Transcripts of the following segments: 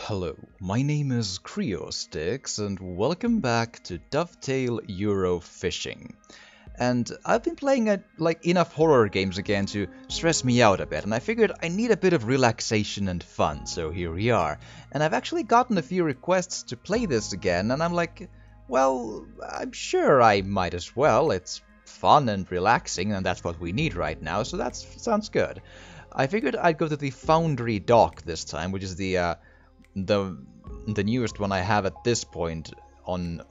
Hello, my name is Creostix, and welcome back to Dovetail Euro Fishing. And I've been playing enough horror games again to stress me out a bit, and I figured I need a bit of relaxation and fun, so here we are. And I've actually gotten a few requests to play this again, and I'm like, well, I'm sure I might as well. It's fun and relaxing, and that's what we need right now, so that sounds good. I figured I'd go to the Foundry Dock this time, which is the newest one I have at this point on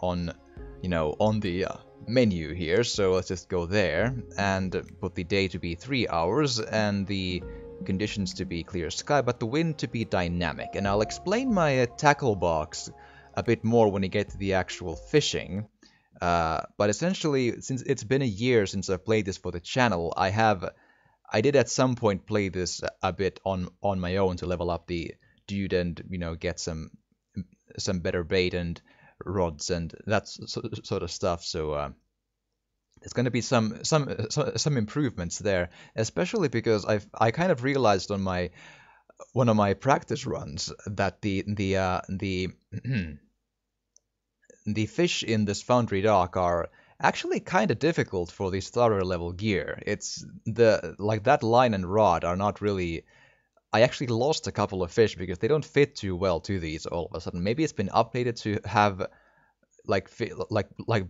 the menu here. So let's just go there and put the day to be 3 hours and the conditions to be clear sky, but the wind to be dynamic. And I'll explain my tackle box a bit more when we get to the actual fishing. But essentially, since it's been a year since I've played this for the channel, I did at some point play this a bit on my own to level up the dude and get some better bait and rods and that sort of stuff. So there's going to be some improvements there, especially because I kind of realized on one of my practice runs that the the fish in this Foundry Dock are actually kind of difficult for the starter level gear. It's that line and rod are not really. I actually lost a couple of fish because they don't fit too well to these all of a sudden. Maybe it's been updated to have like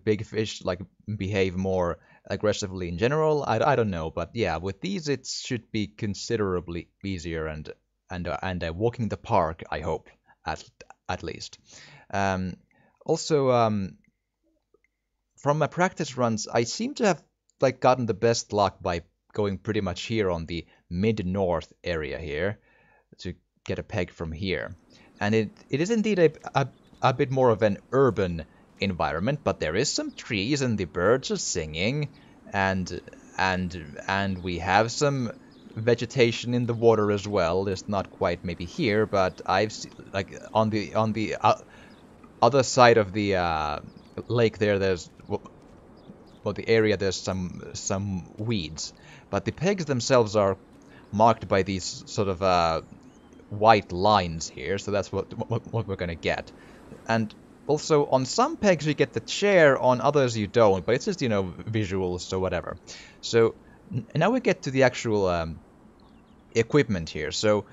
big fish behave more aggressively in general. I don't know, but yeah, with these it should be considerably easier and walking the park, I hope, at least. Also, from my practice runs, I seem to have gotten the best luck by going pretty much here on the mid-north area here to get a peg from here. And it is indeed a bit more of an urban environment, but there is some trees and the birds are singing and we have some vegetation in the water as well. It's not quite maybe here, but I've seen, on the other side of the lake there's the area there's some weeds. But the pegs themselves are marked by these sort of white lines here, so that's what we're gonna get. And also, on some pegs you get the chair, on others you don't, but it's just, visuals, so whatever. So, now we get to the actual equipment here. So,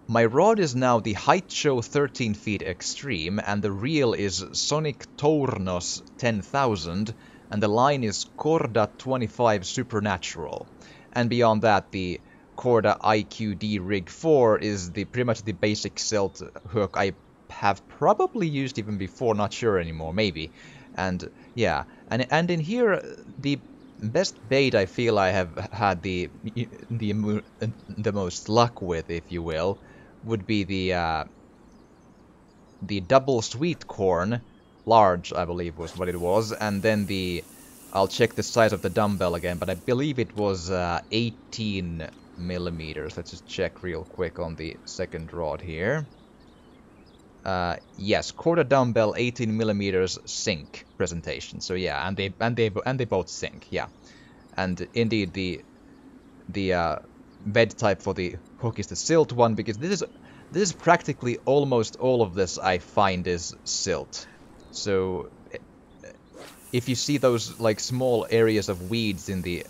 my rod is now the Height Show 13 feet Extreme, and the reel is Sonic Tournos 10,000, and the line is Korda 25 Supernatural. And beyond that, the Korda IQD Rig 4 is pretty much the basic silt hook I have probably used even before, not sure anymore, maybe. And yeah, and in here, the best bait I feel I have had the most luck with, if you will, would be the double sweet corn, large I believe was what it was, and then I'll check the size of the dumbbell again, but I believe it was 18 millimeters. Let's just check real quick on the second rod here. Yes, quarter dumbbell, 18 millimeters sink presentation. So yeah, and they both sink. Yeah, and indeed the bed type for the hook is the silt one, because this is practically almost all of this I find is silt. So if you see those small areas of weeds in the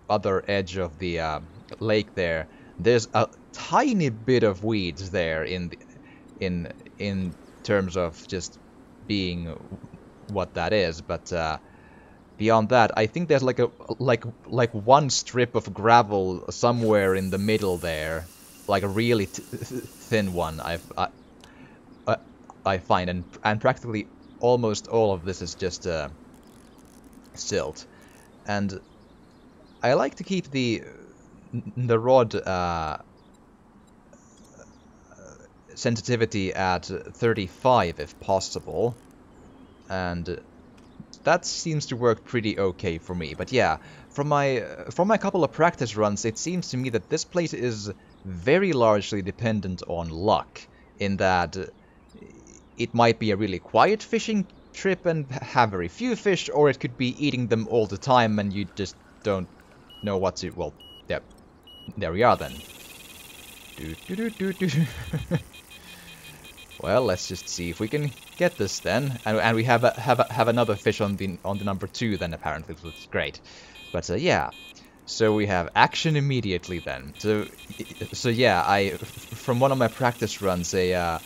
other edge of the lake there's a tiny bit of weeds there in terms of just being what that is, but beyond that, I think there's like one strip of gravel somewhere in the middle there, like a really thin one. I find, and practically almost all of this is just silt. And I like to keep the rod sensitivity at 35 if possible, and that seems to work pretty okay for me. But yeah, from my couple of practice runs, it seems to me that this place is very largely dependent on luck, in that it might be a really quiet fishing trip and have very few fish, or it could be eating them all the time and you just don't know what to... Well, there we are then. Well, let's just see if we can get this then, and we have another fish on the number 2 then apparently, which is great. But yeah, so we have action immediately then. So yeah, from one of my practice runs, I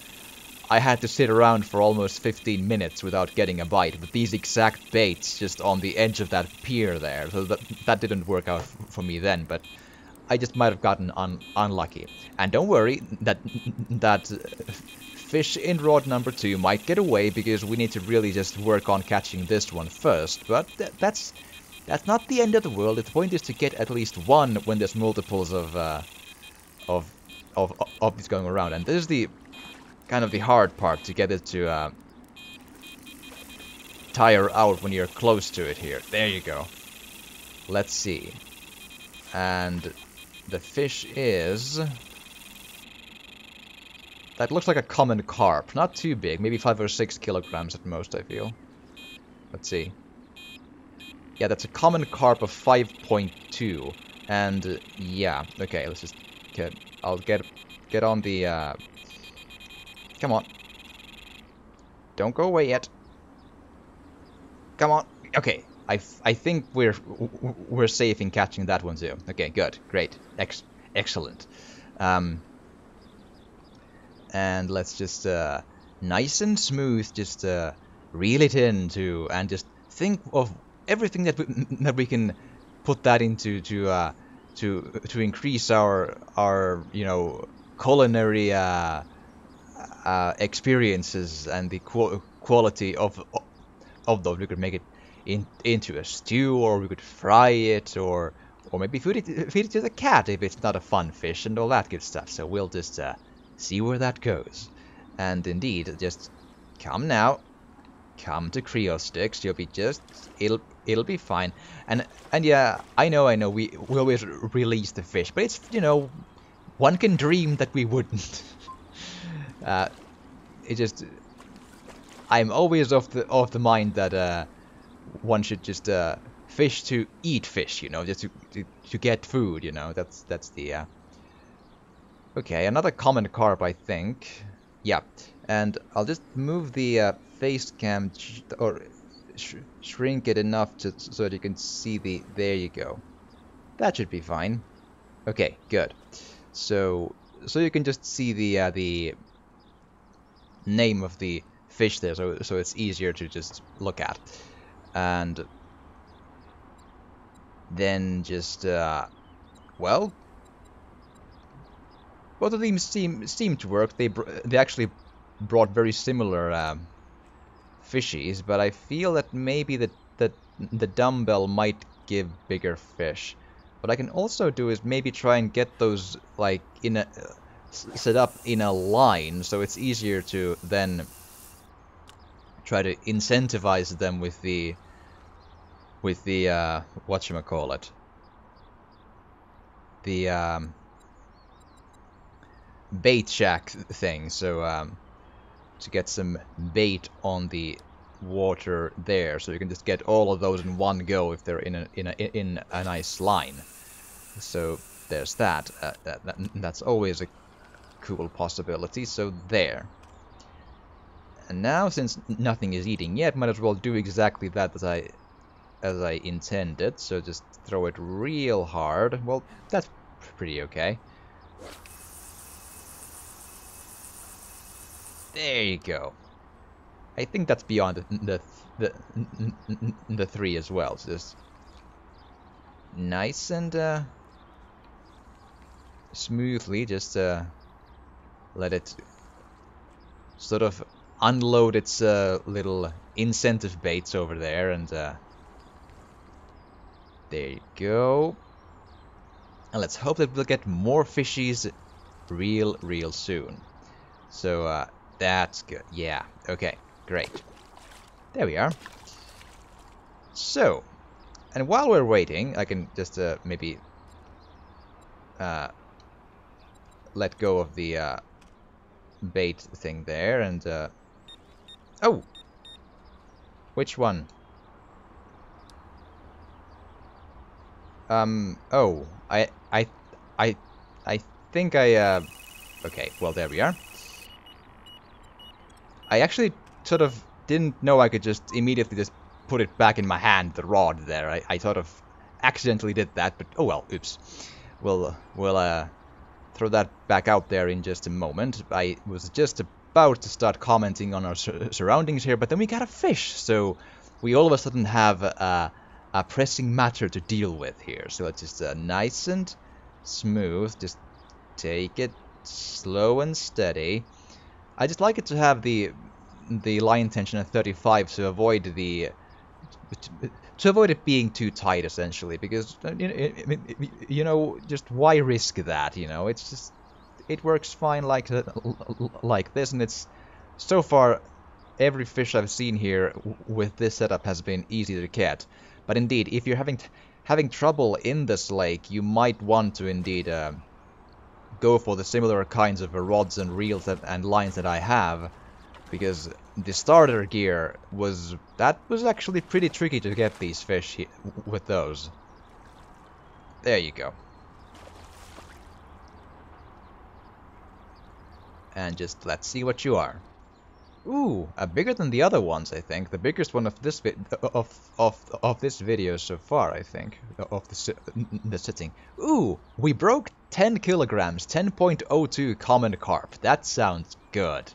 had to sit around for almost 15 minutes without getting a bite with these exact baits just on the edge of that pier there. So that didn't work out for me then, but I just might have gotten unlucky. And don't worry, that fish in rod number 2 might get away because we need to really just work on catching this one first. But that's not the end of the world. The point is to get at least one when there's multiples of these going around. And this is the kind of the hard part, to get it to tire out when you're close to it here. There you go. Let's see. And the fish is... that looks like a common carp. Not too big, maybe 5 or 6 kilograms at most, I feel. Let's see. Yeah, that's a common carp of 5.2. And yeah, okay, let's just get... I'll get on the... Come on. Don't go away yet. Come on. Okay, I think we're safe in catching that one too. Okay, good, great, excellent. And let's just nice and smooth, just reel it into, and just think of everything that we can put that into to increase our you know, culinary experiences and the quality of those. We could make it into a stew, or we could fry it, or maybe feed it to the cat if it's not a fun fish and all that good stuff. So we'll just see where that goes. And indeed, just come now, come to Creo Sticks. You'll be just it'll be fine. And yeah, I know we always release the fish, but it's, you know, one can dream that we wouldn't. It just, I'm always of the mind that one should just fish to eat fish, you know, just to get food, you know. That's the okay, another common carp, I think. Yeah, and I'll just move the face cam or shrink it enough so that you can see the. There you go. That should be fine. Okay, good. So you can just see the name of the fish there, so it's easier to just look at. And then just well, both of them seem to work. They actually brought very similar fishies, but I feel that maybe the dumbbell might give bigger fish. What I can also do is maybe try and get those like in a set up in a line, so it's easier to then try to incentivize them with the whatchamacallit, the bait shack thing. So to get some bait on the water there, so you can just get all of those in one go if they're in a nice line. So there's that. That's always a cool possibility. So there. And now, since nothing is eating yet, might as well do exactly that as I intended. So just throw it real hard. Well, that's pretty okay. There you go. I think that's beyond the 3 as well. So just nice and smoothly, just let it sort of unload its little incentive baits over there, and there you go. And let's hope that we'll get more fishies real soon. So that's good. Yeah, okay, great. There we are. So, and while we're waiting, I can just maybe let go of the bait thing there, and oh, which one? Oh, I think I okay, well, there we are. I actually sort of didn't know I could just immediately just put it back in my hand, the rod there. I sort of accidentally did that, but oh well, oops. We'll throw that back out there in just a moment. I was just about to start commenting on our surroundings here, but then we got a fish, so we all of a sudden have a pressing matter to deal with here. So let's just nice and smooth, just take it slow and steady. I just like it to have the line tension at 35 to avoid it being too tight, essentially, because you know, just why risk that? You know, it's just, it works fine like this, and it's so far every fish I've seen here with this setup has been easy to catch. But indeed, if you're having trouble in this lake, you might want to indeed go for the similar kinds of rods and reels and lines that I have, because the starter gear was actually pretty tricky to get these fish with those. There you go. And just let's see what you are. Ooh, bigger than the other ones, I think. The biggest one of this of this video so far, I think, of the sitting. Ooh, we broke 10 kilograms, 10.02 common carp. That sounds good.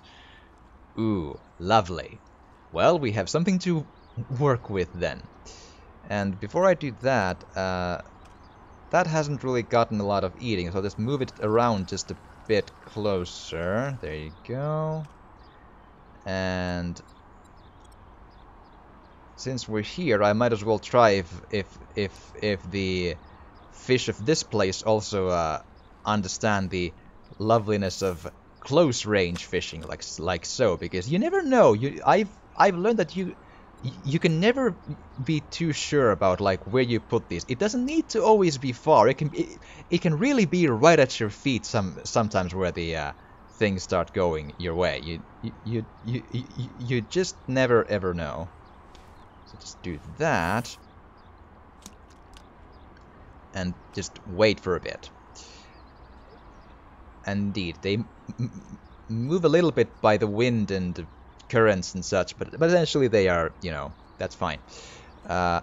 Ooh, lovely. Well, we have something to work with then. And before I do that, that hasn't really gotten a lot of eating, so I'll just move it around just a bit closer. There you go. And since we're here, I might as well try if the fish of this place also understand the loveliness of close range fishing, like so, because you never know. I've learned that you can never be too sure about like where you put these. It doesn't need to always be far. It can really be right at your feet sometimes where the things start going your way. You just never ever know. So just do that and just wait for a bit. Indeed, they move a little bit by the wind and currents and such, but essentially they are, you know, that's fine. And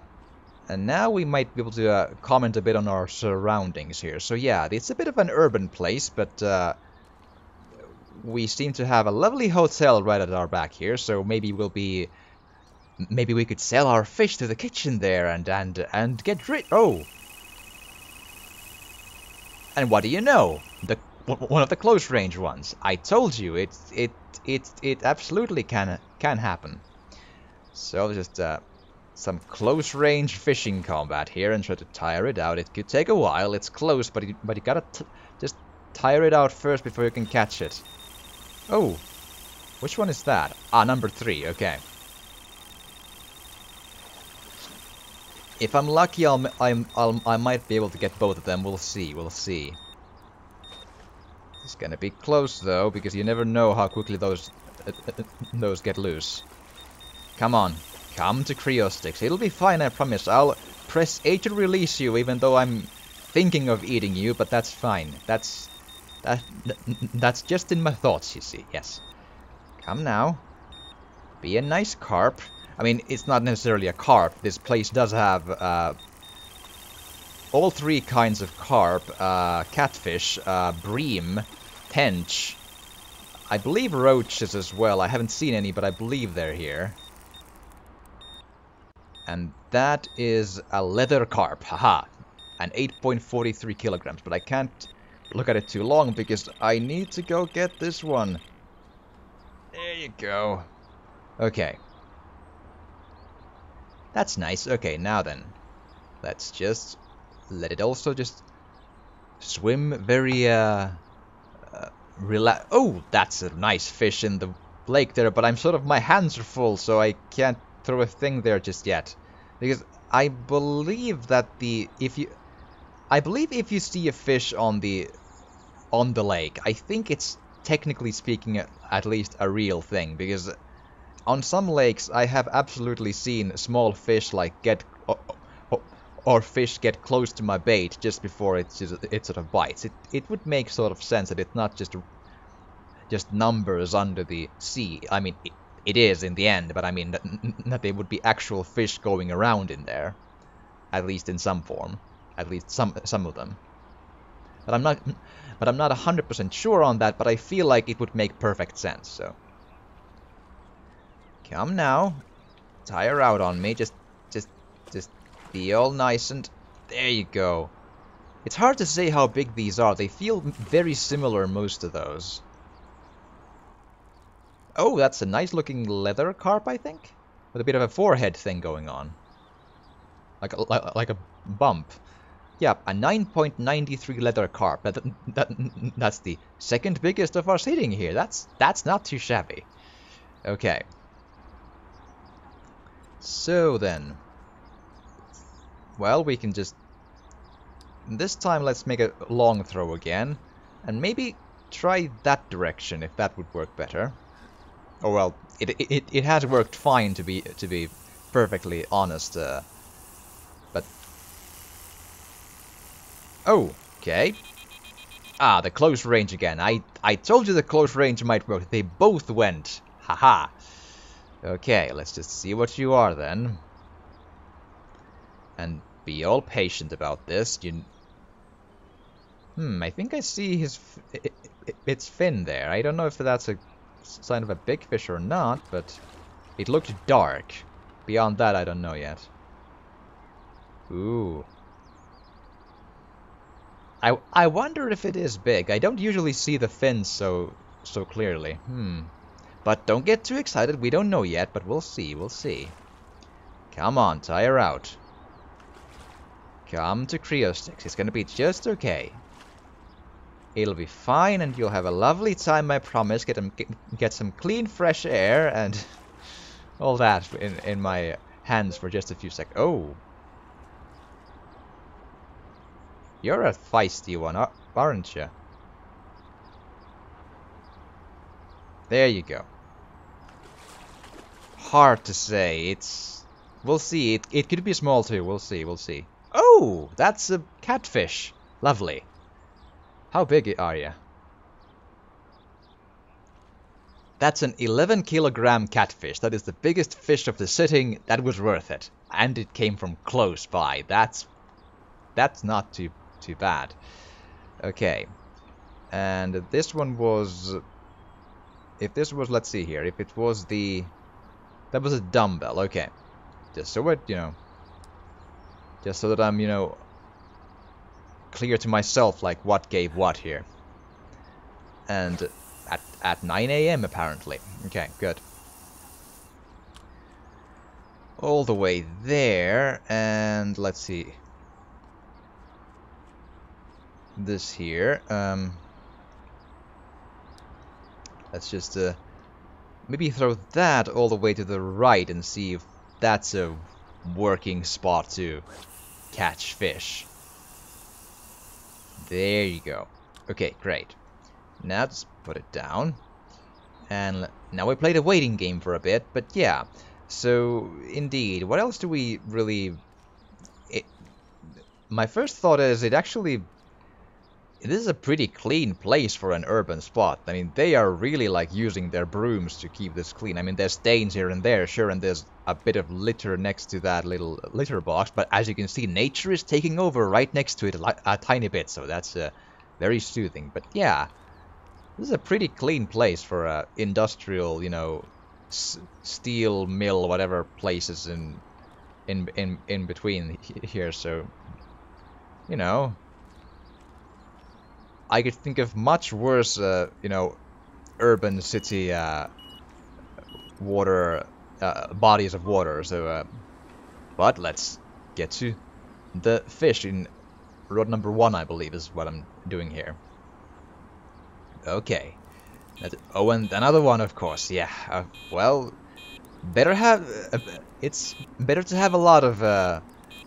now we might be able to comment a bit on our surroundings here. So yeah, it's a bit of an urban place, but we seem to have a lovely hotel right at our back here, so maybe we could sell our fish to the kitchen there and get rid. Oh, and what do you know? One of the close range ones. I told you it absolutely can happen. So just some close range fishing combat here and try to tire it out. It could take a while. It's close, but you gotta just tire it out first before you can catch it. Oh, which one is that? Ah, number 3. Okay. If I'm lucky, I might be able to get both of them. We'll see. We'll see. It's gonna be close though, because you never know how quickly those get loose. Come on, come to Cryostix. It'll be fine, I promise. I'll press A to release you, even though I'm thinking of eating you, but that's fine. That's just in my thoughts, you see. Yes. Come now. Be a nice carp. I mean, it's not necessarily a carp. This place does have all 3 kinds of carp, catfish, bream, tench, I believe roaches as well. I haven't seen any, but I believe they're here. And that is a leather carp, haha, and 8.43 kilograms, but I can't look at it too long because I need to go get this one. There you go. Okay. That's nice. Okay, now then, let's just let it also just swim very relax. Oh, that's a nice fish in the lake there, but my hands are full, so I can't throw a thing there just yet, because I believe that if you see a fish on the lake, I think it's technically speaking at least a real thing, because on some lakes I have absolutely seen small fish like or fish get close to my bait just before it sort of bites. It would make sort of sense that it's not just numbers under the sea. I mean, it is in the end, but I mean that there would be actual fish going around in there, at least in some form, at least some of them. But I'm not 100% sure on that, but I feel like it would make perfect sense. So come now, tire out on me. Just be all nice and there you go. It's hard to say how big these are. They feel very similar, most of those. Oh, that's a nice looking leather carp, I think, with a bit of a forehead thing going on, like a bump. Yeah, a 9.93 leather carp. That's the second biggest of our sitting here. That's not too shabby. Okay. So then, well, we can just this time let's make a long throw again, and maybe try that direction if that would work better. Oh well, it has worked fine to be perfectly honest, but oh, okay. Ah, the close range again. I told you the close range might work. They both went. Haha. Okay, let's just see what you are then, and be all patient about this. I think I see its fin there. I don't know if that's a sign of a big fish or not, but it looked dark. Beyond that, I don't know yet. Ooh. I wonder if it is big. I don't usually see the fins so clearly. But don't get too excited. We don't know yet, but we'll see. We'll see. Come on, tire out. Come to Creostix. It's gonna be just okay. It'll be fine, and you'll have a lovely time, I promise. Get some clean, fresh air, and all that in my hands for just a few seconds. Oh. You're a feisty one, aren't you? There you go. Hard to say. We'll see. It could be small too. We'll see. We'll see. Oh, that's a catfish. Lovely. How big are you? That's an 11-kilogram catfish. That is the biggest fish of the sitting. That was worth it. And it came from close by. That's not too bad. Okay. And this one was... If this was, let's see here. If it was that was a dumbbell. Okay. Just so it, just so that I'm, clear to myself, like, what gave what here. And at 9 AM, apparently. Okay, good. All the way there, and let's see. This here. Let's just maybe throw that all the way to the right and see if that's a working spot to catch fish. There you go. Okay, great. Now just put it down. And now we played a waiting game for a bit, but yeah. So, indeed, what else do we really... My first thought is it is a pretty clean place for an urban spot. I mean, they are really like using their brooms to keep this clean. I mean, there's stains here and there, sure, and there's a bit of litter next to that little litter box, but as you can see, nature is taking over right next to it a tiny bit, so that's very soothing. But yeah, this is a pretty clean place for a industrial, steel mill, whatever places in between here, so, I could think of much worse, urban city water bodies of water. So, but let's get to the fish in rod number 1, I believe, is what I'm doing here. Okay. Oh, and another one, of course. Yeah. Well, it's better to have a lot of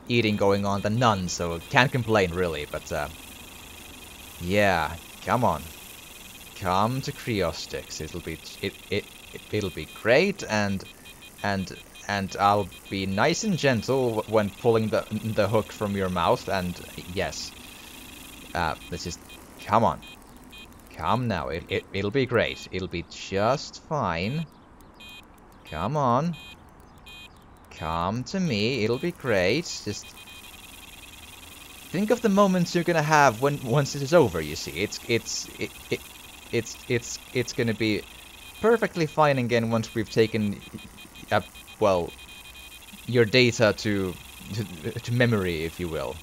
eating going on than none. So can't complain really, but. Yeah, come on. Come to Creostix. It'll be great, and I'll be nice and gentle when pulling the hook from your mouth. And yes, let's just come on. Come now. It'll be great. It'll be just fine. Come on. Come to me. It'll be great. Just think of the moments you're gonna have once it is over. You see, it's gonna be perfectly fine again once we've taken, well, your data to memory, if you will.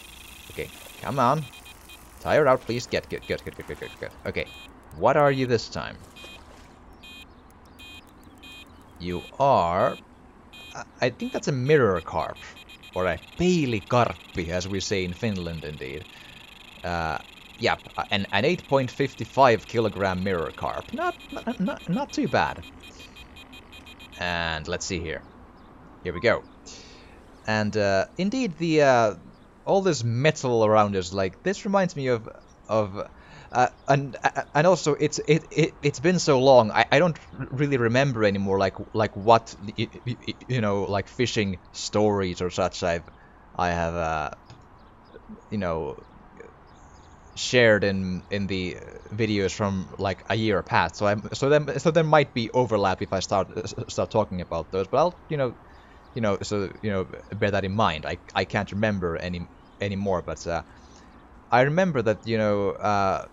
Okay, come on. Tire out, please. Good. Okay, what are you this time? You are... I think that's a mirror carp. Or a peilikarppi, as we say in Finland, indeed. Yeah, an 8.55 kilogram mirror carp. Not too bad. And let's see here. Here we go. And indeed, the all this metal around us, like this, reminds me of and also it's been so long. I don't really remember anymore, like what you know, like fishing stories or such I have you know, shared in the videos from like a year past. So there might be overlap if I start talking about those. But I'll bear that in mind. I can't remember anymore, but I remember that, you know,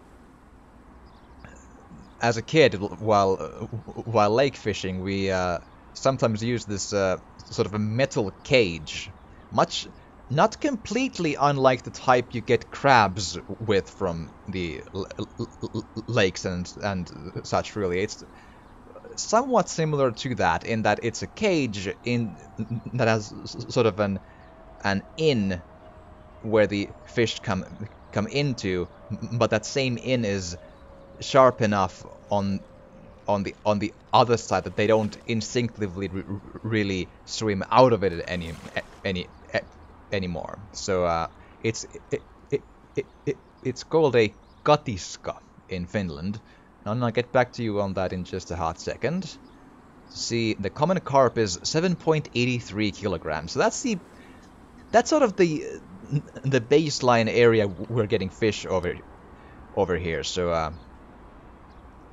as a kid, while lake fishing, we sometimes use this sort of a metal cage, not completely unlike the type you get crabs with from the lakes and such. Really, it's somewhat similar to that in that it's a cage that has sort of an in where the fish come into, but that same in is sharp enough on the other side that they don't instinctively really swim out of it anymore. So it's called a katiska in Finland. And I'll get back to you on that in just a hot second. See, the common carp is 7.83 kilograms. So that's sort of the baseline area we're getting fish over here. So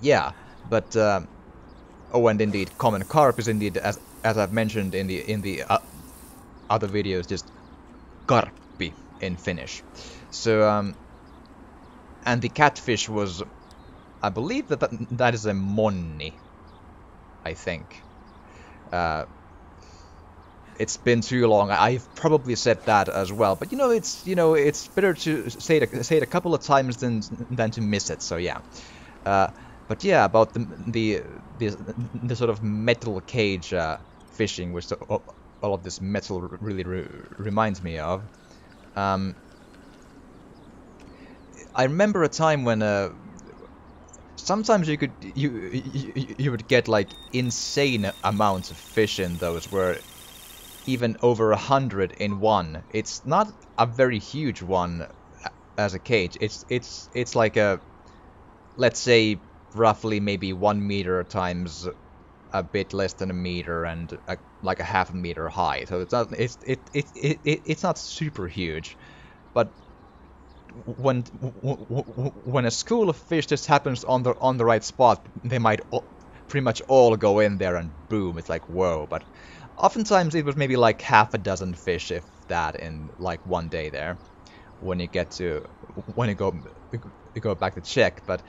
yeah, but oh, and indeed, common carp is indeed, as I've mentioned in the other videos, just karppi in Finnish. So and the catfish was, I believe that is a monni, I think. It's been too long. I've probably said that as well, but it's better to say it a couple of times than to miss it. So yeah. But yeah, about the sort of metal cage fishing, which all of this metal really reminds me of. I remember a time when sometimes you would get like insane amounts of fish in those, where even over 100 in one. It's not a very huge one as a cage. It's like a, let's say, roughly maybe 1 meter times a bit less than a meter and like a half a meter high. So it's not super huge, but when a school of fish just happens on the right spot, they might pretty much all go in there and boom, it's like whoa. But oftentimes it was maybe like half a dozen fish, if that, in like one day there when you go back to check. But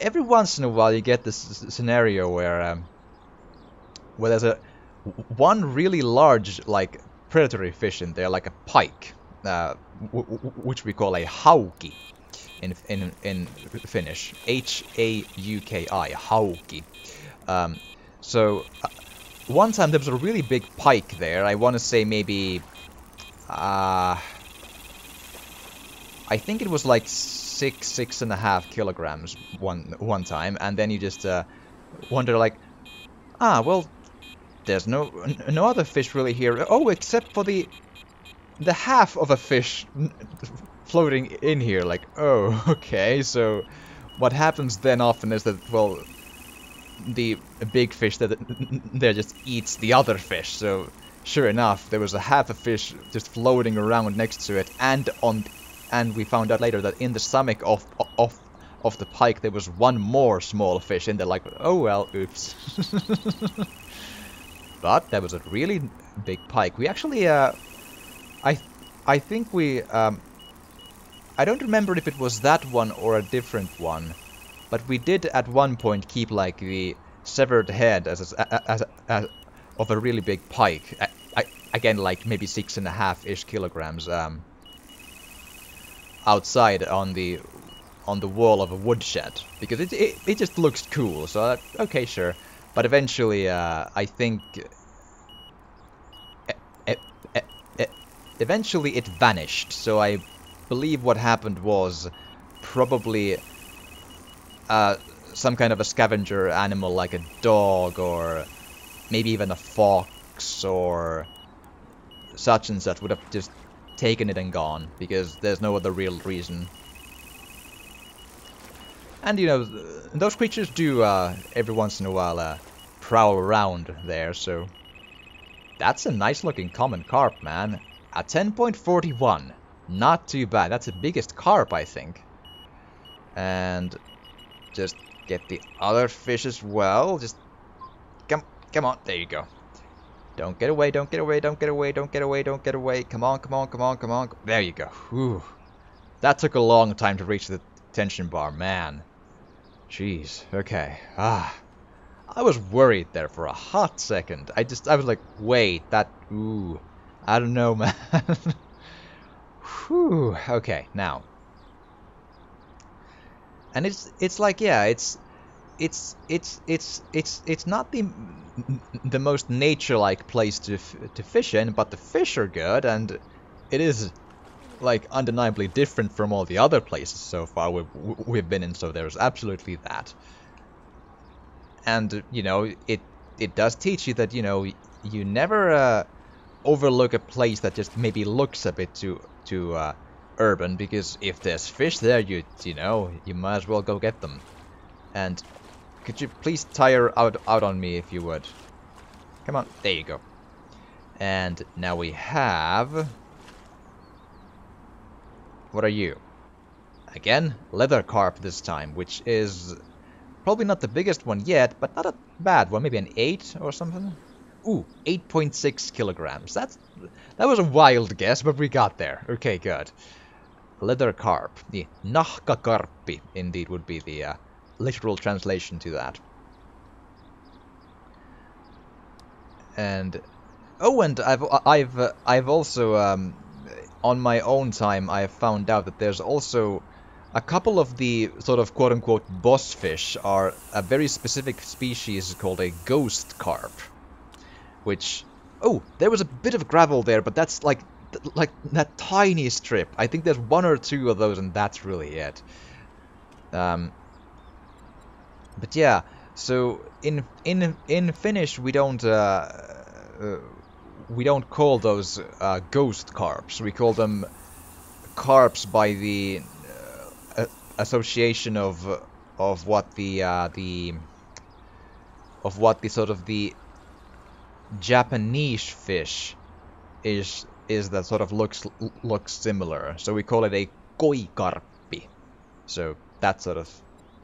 every once in a while you get this scenario where there's one really large like predatory fish in there, like a pike, which we call a hauki in Finnish, Hauki, hauki. So one time there was a really big pike there. I want to say maybe I think it was like 6.5 kilograms one time, and then you just wonder like, well, there's no other fish really here. Oh, except for the half of a fish floating in here. Like, oh, okay. So what happens then often is that, well, the big fish that there just eats the other fish. So sure enough, there was a half a fish just floating around next to it, and we found out later that in the stomach of the pike there was one more small fish in there. Like, oh well, oops. But that was a really big pike. We actually, I think we, I don't remember if it was that one or a different one, but we did at one point keep like the severed head as of a really big pike. Again, like maybe 6.5-ish kilograms outside on the wall of a woodshed, because it just looks cool. So okay, sure. But eventually, I think eventually it vanished. So I believe what happened was probably some kind of a scavenger animal like a dog or maybe even a fox or such and such would have just taken it and gone, because there's no other real reason. And you know, those creatures do every once in a while prowl around there, so that's a nice looking common carp, man. At 10.41. Not too bad. That's the biggest carp, I think. And just get the other fish as well. Just come on. There you go. Don't get away, don't get away, don't get away, don't get away, don't get away. Come on, come on, come on, come on. There you go. Whew. That took a long time to reach the tension bar, man. Jeez. Okay. I was worried there for a hot second. I was like, wait, that, ooh. I don't know, man. Whew. Okay, now. And it's like, yeah, it's not the most nature-like place to fish in, but the fish are good, and it is like undeniably different from all the other places so far we've been in. So there's absolutely that. And you know, it does teach you that, you know, you never overlook a place that just maybe looks a bit too urban, because if there's fish there, you know, you might as well go get them. And could you please tire out on me if you would? Come on, there you go. And now we have, what are you? Again, leather carp this time, which is probably not the biggest one yet, but not a bad one. Maybe an 8 or something. Ooh, 8.6 kilograms. That was a wild guess, but we got there. Okay, good. Leather carp. The nahkakarppi, indeed, would be the literal translation to that. And oh, and I've also on my own time I've found out that there's also a couple of the sort of quote-unquote boss fish are a very specific species called a ghost carp. Which, oh, there was a bit of gravel there, but that's like that tiny strip. I think there's 1 or 2 of those, and that's really it. But yeah, so in Finnish we don't call those ghost carps. We call them carps by the association of what the sort of the Japanese fish is that sort of looks similar. So we call it a koikarppi. So that's sort of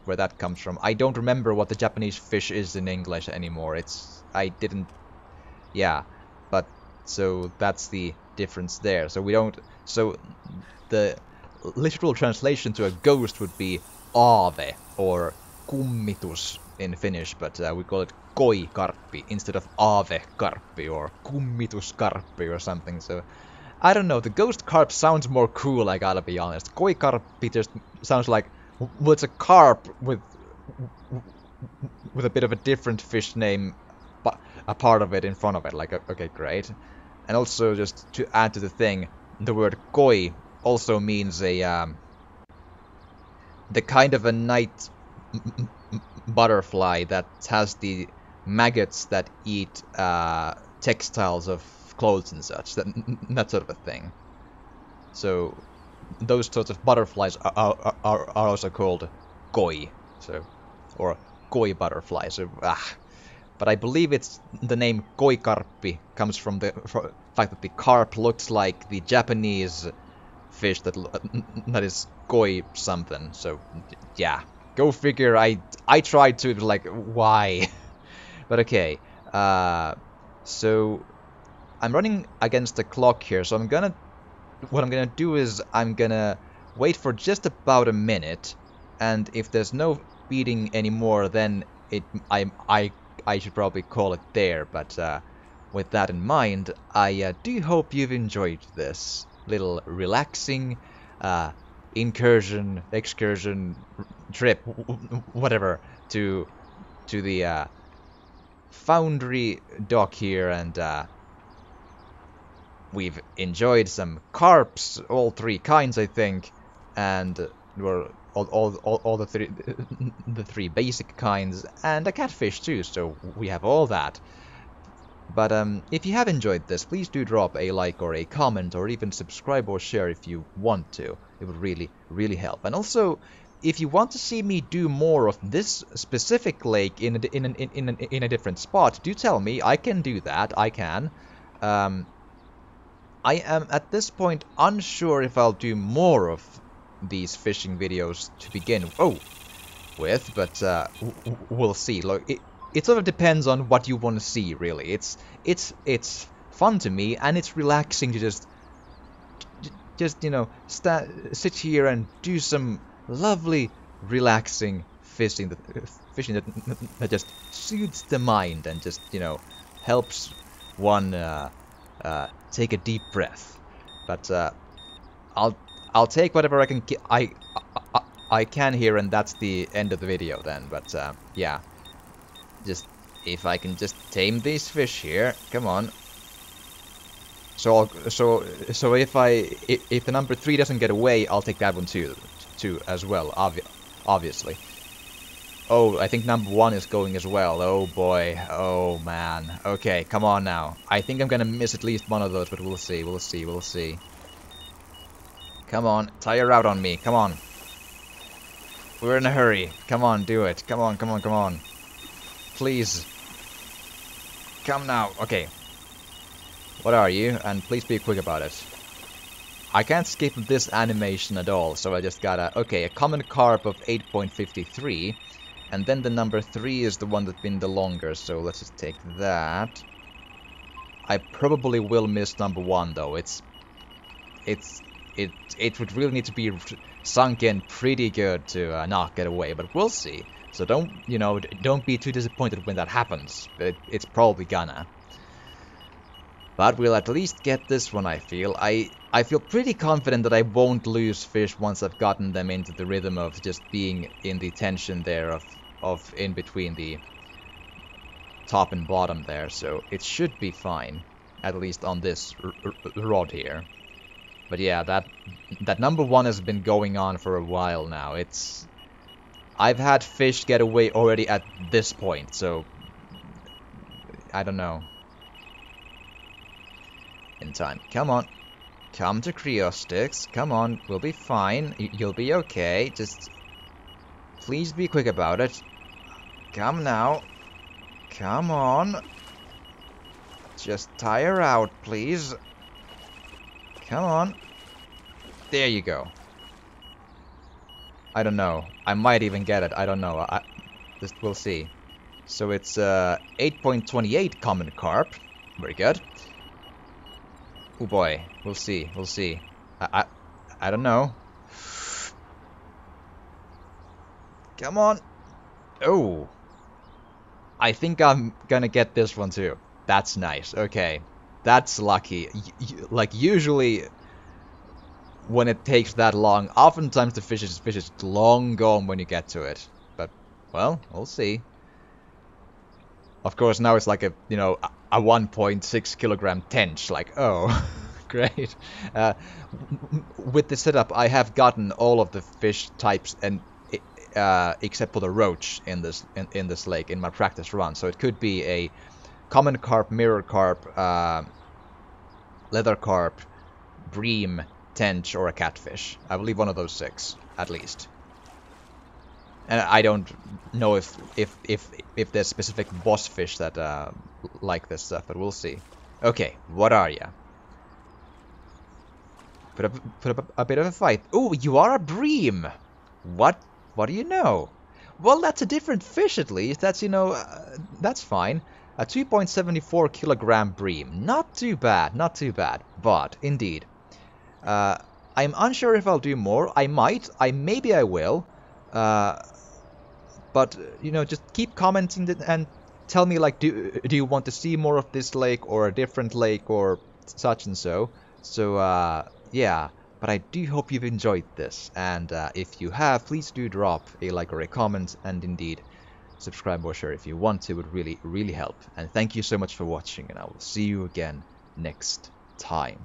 where that comes from. I don't remember what the Japanese fish is in English anymore. Yeah, but so that's the difference there. So we don't, so the literal translation to a ghost would be aave or kummitus in Finnish, but we call it koikarppi instead of aavekarppi or kummituskarppi or something. So I don't know, the ghost carp sounds more cool, I gotta be honest. Koikarppi just sounds like, well, it's a carp with a bit of a different fish name, but a part of it in front of it. Like, okay, great. And also, just to add to the thing, the word koi also means the kind of a night butterfly that has the maggots that eat textiles of clothes and such, that sort of a thing. So those sorts of butterflies are also called koi, so, or koi butterfly. So but I believe it's the name koikarppi comes from the fact that the carp looks like the Japanese fish that is koi something. So yeah, go figure. I tried to, like, why? But okay. So I'm running against the clock here, so what I'm gonna do is I'm gonna wait for just about a minute, and if there's no feeding anymore, then I should probably call it there. But with that in mind, I do hope you've enjoyed this little relaxing excursion, trip, whatever, to the Foundry dock here, and we've enjoyed some carps, all three kinds, I think, and we're all the three the three basic kinds, and a catfish too. So we have all that. But if you have enjoyed this, please do drop a like or a comment, or even subscribe or share if you want to. It would really help. And also, if you want to see me do more of this specific lake in a different spot, do tell me. I can do that. I can. I am at this point unsure if I'll do more of these fishing videos to begin with, but we'll see. Look, it sort of depends on what you want to see, really. It's fun to me, and it's relaxing to just you know, sit here and do some lovely, relaxing fishing that just soothes the mind and just, you know, helps one take a deep breath. But I'll take whatever I can I can here, and that's the end of the video then. But yeah, just if I can just tame these fish here, come on. So if the number 3 doesn't get away, I'll take that one too as well, obviously. Oh, I think number 1 is going as well. Oh boy. Oh man. Okay, come on now. I think I'm gonna miss at least one of those, but we'll see. We'll see. Come on, tire out on me. Come on. We're in a hurry. Come on, do it. Come on. Please. Come now. Okay. What are you? And please be quick about it. I can't skip this animation at all, so I just gotta... Okay, a common carp of 8.53. And then the number 3 is the one that's been the longer, so let's just take that. I probably will miss number 1 though. It would really need to be sunk in pretty good to not get away, but we'll see. So don't be too disappointed when that happens. It's probably gonna. But we'll at least get this one, I feel. I feel pretty confident that I won't lose fish once I've gotten them into the rhythm of just being in the tension there of in between the top and bottom there. So it should be fine, at least on this rod here. But yeah, that number 1 has been going on for a while now. I've had fish get away already at this point, so I don't know. In time. Come on. Come to Creostix. Come on. We'll be fine. You'll be okay. Just please be quick about it. Come now. Come on. Just tire out, please. Come on. There you go. I don't know. I might even get it. I don't know. We'll see. So it's 8.28 common carp. Very good. Oh boy, we'll see. I don't know. Come on. Oh. I think I'm gonna get this one too. That's nice. Okay. That's lucky. Like usually when it takes that long, oftentimes the fish is long gone when you get to it. But well, we'll see. Of course, now it's like a 1.6 kilogram tench, like, oh, great. With the setup, I have gotten all of the fish types and except for the roach in this lake in my practice run. So it could be a common carp, mirror carp, leather carp, bream, tench, or a catfish. I believe one of those 6, at least. And I don't know if there's specific boss fish that like this stuff, but we'll see. Okay, what are ya? Put up a bit of a fight. Oh, you are a bream. What do you know? Well, that's a different fish at least. That's that's fine. A 2.74 kilogram bream. Not too bad, not too bad. But, indeed, I'm unsure if I'll do more. I might. Maybe I will. But, you know, just keep commenting and tell me, like, do you want to see more of this lake or a different lake or such and so. So, yeah. But I do hope you've enjoyed this. And if you have, please do drop a like or a comment. And indeed, subscribe or share if you want to. It would really, really help. And thank you so much for watching. And I will see you again next time.